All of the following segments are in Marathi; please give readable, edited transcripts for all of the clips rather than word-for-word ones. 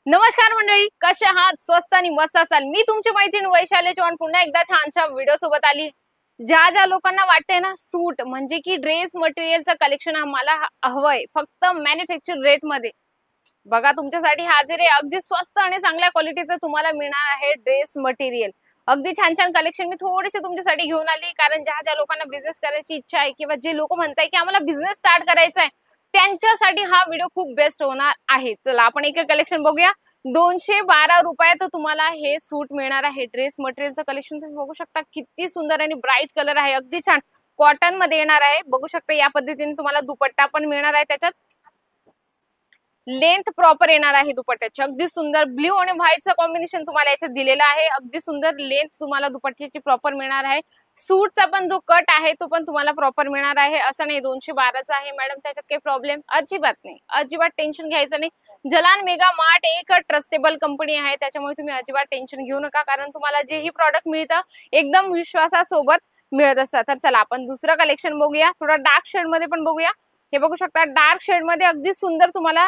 नमस्कार मंडळी, कसे आहात? स्वस्त आणि मस्त असाल. मी तुमची मैत्रीण वैशाली चव्हाण पुन्हा एकदा छानशा व्हिडिओ सोबत आली. ज्या लोकांना वाटतंय ना सूट म्हणजे की ड्रेस मटेरियलचं कलेक्शन आम्हाला हवंय फक्त मॅन्युफॅक्चर रेट मध्ये, बघा तुमच्यासाठी हाजीर आहे. अगदी स्वस्त आणि चांगल्या क्वालिटीचं तुम्हाला मिळणार आहे ड्रेस मटेरियल. अगदी छान छान कलेक्शन मी थोडेसे तुमच्यासाठी घेऊन आली, कारण ज्या लोकांना बिझनेस करायची इच्छा आहे किंवा जे लोक म्हणताय की आम्हाला बिझनेस स्टार्ट करायचा आहे त्यांच्यासाठी हा व्हिडिओ खूप बेस्ट होणार आहे. चला आपण एक कलेक्शन बघूया. 212 रुपयात तुम्हाला हे सूट मिळणार आहे. ड्रेस मटेरियलचं कलेक्शन तुम्ही बघू शकता, किती सुंदर आणि ब्राईट कलर आहे. अगदी छान कॉटन मध्ये येणार आहे. बघू शकता या पद्धतीने तुम्हाला दुपट्टा पण मिळणार आहे. त्याच्यात लेंथ प्रॉपर येणार आहे दुपट्ट्याची. अगदी सुंदर ब्ल्यू आणि व्हाईटचं कॉम्बिनेशन तुम्हाला याच्यात दिलेलं आहे. अगदी सुंदर लेंथ तुम्हाला दुपट्ट्याची प्रॉपर मिळणार आहे. सूटचा पण जो कट आहे तो पण तुम्हाला प्रॉपर मिळणार आहे. असं नाही 212चा आहे मॅडम त्याच्यात काही प्रॉब्लेम अजिबात नाही, अजिबात टेन्शन घ्यायचं नाही. जलान मेगा मार्ट एक ट्रस्टेबल कंपनी आहे, त्याच्यामुळे तुम्ही अजिबात टेन्शन घेऊ नका, कारण तुम्हाला जेही प्रॉडक्ट मिळतं एकदम विश्वासासोबत मिळत असतं. तर चला आपण दुसरं कलेक्शन बघूया. थोडा डार्क शेड मध्ये पण बघूया. हे बघू शकता डार्क शेड मध्ये अगदी सुंदर तुम्हाला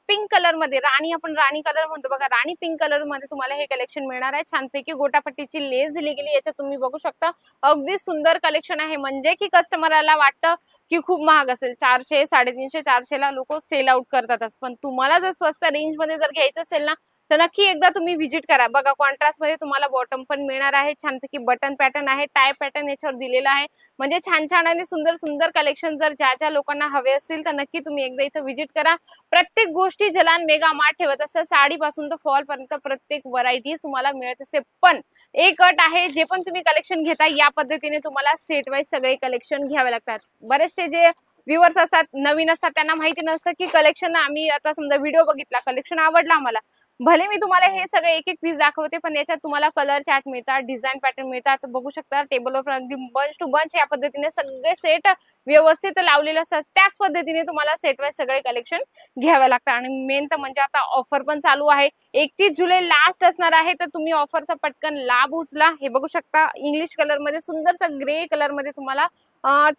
पिंक कलर मध्ये, आपण राणी कलर म्हणतो बघा, राणी पिंक कलर मध्ये तुम्हाला हे कलेक्शन मिळणार आहे. छानपैकी गोटापट्टीची लेस दिली गेली याच्यात तुम्ही बघू शकता. अगदी सुंदर कलेक्शन आहे. म्हणजे की कस्टमरला वाटतं की खूप महाग असेल, 400 350 400 ला लोक सेल आउट करतातच, पण तुम्हाला जर स्वस्त रेंज मध्ये जर घ्यायचं असेल ना तर नक्की एकदा तुम्ही व्हिजिट करा. बघा कॉन्ट्रास्ट मध्ये तुम्हाला बॉटम पण मिळणार आहे. छानपैकी बटन पॅटर्न आहे, टाय पॅटर्न याच्यावर दिलेला आहे. म्हणजे छान छान आणि सुंदर सुंदर कलेक्शन जर ज्या लोकांना हवे असतील तर नक्की तुम्ही एकदा इथं व्हिजिट करा. प्रत्येक गोष्टी जलान मेगा मार्ट ठेवत असतं. साडीपासून तर फॉल पर्यंत प्रत्येक व्हरायटीज तुम्हाला मिळत असते. पण एक अट आहे, जे पण तुम्ही कलेक्शन घेता या पद्धतीने तुम्हाला सेट वाईज सगळे कलेक्शन घ्यावे लागतात. बरेचसे जे व्ह्युअर्स असतात नवीन असतात त्यांना माहिती नसतं की कलेक्शन, आम्ही आता समजा व्हिडिओ बघितला, कलेक्शन आवडला आम्हाला, भले मी तुम्हाला हे सगळे एक एक पीस दाखवते पण याच्यात तुम्हाला कलर चार्ट मिळतात, डिझाईन पॅटर्न मिळतात. बघू शकता टेबलवर अगदी बंच टू बंच या पद्धतीने सगळे सेट व्यवस्थित लावलेले असतात. त्याच पद्धतीने तुम्हाला सेट वाईज सगळे कलेक्शन घ्यावे लागतात. आणि मेन तर म्हणजे आता ऑफर पण चालू आहे, 31 जुलै लास्ट असणार आहे, तर तुम्ही ऑफरचा पटकन लाभ उचला. हे बघू शकता इंग्लिश कलर मध्ये सुंदरसा ग्रे कलर मध्ये तुम्हाला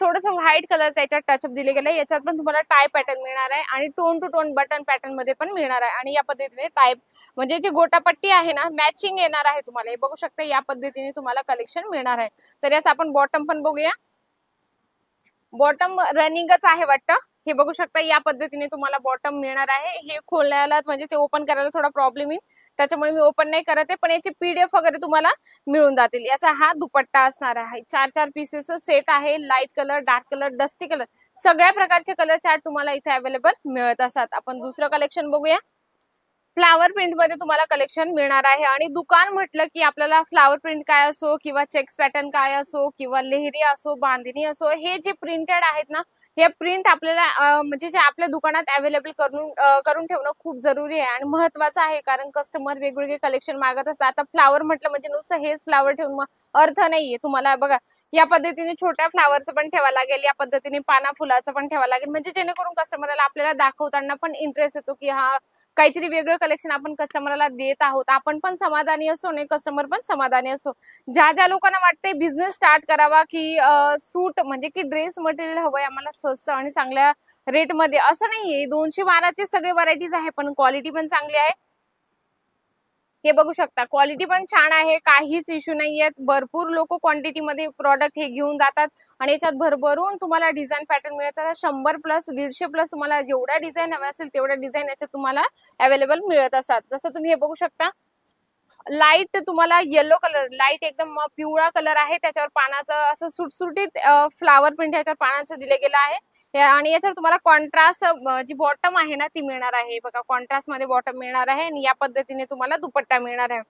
थोडंसं व्हाईट कलरचा याच्यात टचअप दिले गेले. याच्यात पण तुम्हाला टाय पॅटर्न मिळणार आहे आणि tone to tone button pattern मध्ये पण मिळणार आहे. आणि या पद्धतीने टाईप म्हणजे जी गोटापट्टी आहे ना मॅचिंग येणार आहे तुम्हाला. हे बघू शकता या पद्धतीने तुम्हाला कलेक्शन मिळणार आहे. तर याचा आपण बॉटम पण बघूया. बॉटम रनिंगच आहे वाटतं. हे बघू शकता या पद्धतीने तुम्हाला बॉटम मिळणार आहे. हे खोलण्याला म्हणजे ते ओपन करायला थोडा प्रॉब्लेम येईल, त्याच्यामुळे मी ओपन नाही करत आहे, पण याची PDF वगैरे तुम्हाला मिळून जातील. याचा हा दुपट्टा असणार आहे. 4 पीसेस सेट आहे. Light colour, dark colour, dusty colour, सगळ्या प्रकारचे कलर चार्ट तुम्हाला इथे अवेलेबल मिळत असतात. आपण दुसरं कलेक्शन बघूया. फ्लावर प्रिंट मध्ये तुम्हाला कलेक्शन मिळणार आहे. आणि दुकान म्हटलं की आपल्याला फ्लावर प्रिंट काय असो किंवा चेक्स पॅटर्न काय असो किंवा लेहरी असो, बांधणी असो, हे जे प्रिंटेड आहेत ना हे प्रिंट आपल्याला म्हणजे जे आपल्या दुकानात अवेलेबल करून ठेवणं खूप जरुरी आहे आणि महत्वाचं आहे, कारण कस्टमर वेगवेगळे कलेक्शन मागत असतात. आता फ्लावर म्हटलं म्हणजे नुसतं हेच फ्लावर ठेवून मग अर्थ नाहीये. तुम्हाला बघा या पद्धतीने छोट्या फ्लावरचं पण ठेवावं लागेल, या पद्धतीने पाना फुलाचं पण ठेवावं लागेल, म्हणजे जेणेकरून कस्टमरला आपल्याला दाखवताना पण इंटरेस्ट येतो की हा काहीतरी वेगळं कलेक्शन आपण कस्टमरला देत आहोत. आपण पण समाधानी असतो आणि कस्टमर पण समाधानी असतो. ज्या लोकांना वाटते बिझनेस स्टार्ट करावा की सूट म्हणजे की ड्रेस मटेरियल हवंय आम्हाला स्वस्त आणि चांगल्या रेट मध्ये, असं नाहीये. 212चे सगळे व्हरायटीज आहे पण क्वालिटी पण चांगली आहे. हे बघू शकता क्वालिटी पण छान आहे, काहीच इश्यू नाहीये. भरपूर लोक क्वांटिटी मध्ये प्रॉडक्ट हे घेऊन जातात आणि याच्यात भरभरून तुम्हाला डिझाईन पॅटर्न मिळतात. 100 प्लस 150 प्लस तुम्हाला जेवढ्या डिझाईन हव्या असेल तेवढ्या डिझाईन याच्यात तुम्हाला अवेलेबल मिळत असतात. जसं तुम्ही हे बघू शकता लाईट तुम्हाला येलो कलर, लाईट एकदम पिवळा कलर आहे, त्याच्यावर पानाचं असं सुटसुटीत फ्लावर प्रिंट याच्यावर पानाचं दिले गेलं आहे. आणि याच्यावर तुम्हाला कॉन्ट्रास्ट जी बॉटम आहे ना ती मिळणार आहे. बघा कॉन्ट्रास्ट मध्ये बॉटम मिळणार आहे आणि या पद्धतीने तुम्हाला दुपट्टा मिळणार आहे.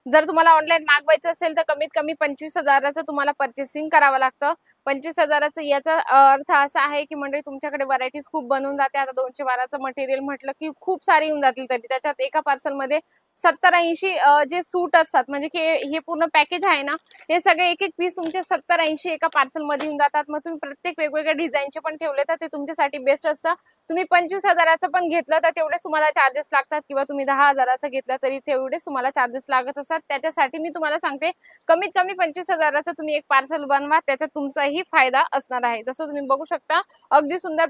जर तुम्हाला ऑनलाईन मागवायचं असेल तर कमीत कमी 25,000चं तुम्हाला पर्चेसिंग करावं लागतं. 25,000चं याचा अर्थ असा आहे की मंडळी तुमच्याकडे व्हरायटीज खूप बनवून जाते. आता 212चं मटेरियल म्हटलं की खूप सारी येऊन जातील, तरी त्याच्यात एका पार्सलमध्ये 70-80 जे सूट असतात, म्हणजे की हे पूर्ण पॅकेज आहे ना, हे सगळे एक एक पीस तुमचे 70-80 एका पार्सलमध्ये येऊन जातात. मग तुम्ही प्रत्येक वेगवेगळ्या डिझाईनचे पण ठेवले तर ते तुमच्यासाठी बेस्ट असतं. तुम्ही 25,000चं पण घेतलं तर तेवढेच तुम्हाला चार्जेस लागतात, किंवा तुम्ही 10,000चं घेतलं तरी तेवढेच तुम्हाला चार्जेस लागत असतात. त्याच्यासाठी मी तुम्हाला सांगते, कमीत कमी 25,000चं तुम्ही एक पार्सल बनवा, त्याच्यात तुमचाही फायदा असणार आहे. जसं तुम्ही बघू शकता, अगदी सुंदर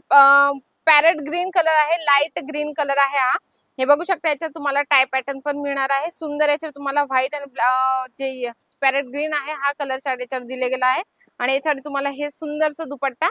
पॅरेट ग्रीन कलर आहे, लाईट ग्रीन कलर आहे हा. हे बघू शकता, याच्यात तुम्हाला टाय पॅटर्न पण मिळणार आहे. सुंदर याच्यात तुम्हाला व्हाईट आणि जे पॅरेट ग्रीन आहे हा कलर चार्ट याच्यावर दिले गेला आहे, आणि याच्यावर तुम्हाला हे सुंदरसं दुपट्टा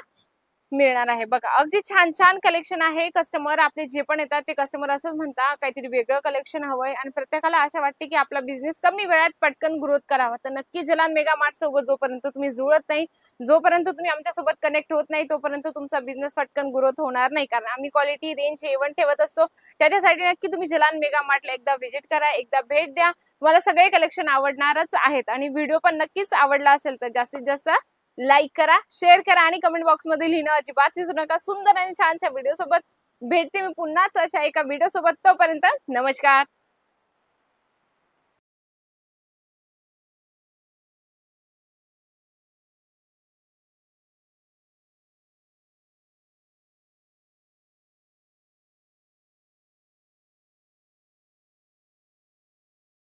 मिळणार आहे. बघा, अगदी छान छान कलेक्शन आहे. कस्टमर आपले जे पण येतात ते कस्टमर असंच म्हणतात, काहीतरी वेगळं कलेक्शन हवंय, आणि प्रत्येकाला आशा वाटते की आपला बिझनेस कमी वेळात पटकन ग्रोथ करावा. तर नक्की जलान मेगा मार्ट सोबत जोपर्यंत तुम्ही जुळत नाही, जोपर्यंत तुम्ही आमच्यासोबत कनेक्ट होत नाही, तोपर्यंत तुमचा बिझनेस पटकन ग्रोथ होणार नाही. कारण आम्ही क्वालिटी, रेंज, एवन ठेवत असतो. त्याच्यासाठी नक्की तुम्ही जलान मेगा मार्टला एकदा व्हिजिट करा, एकदा भेट द्या. तुम्हाला सगळे कलेक्शन आवडणारच आहेत, आणि व्हिडिओ पण नक्कीच आवडला असेल तर जास्तीत जास्त लाईक करा, शेअर करा, आणि कमेंट बॉक्स मध्ये लिहिणं अजिबात विसरू नका. सुंदर आणि छानशा व्हिडिओ सोबत भेटते मी पुन्हाच अशा एका व्हिडिओ सोबत. तोपर्यंत नमस्कार.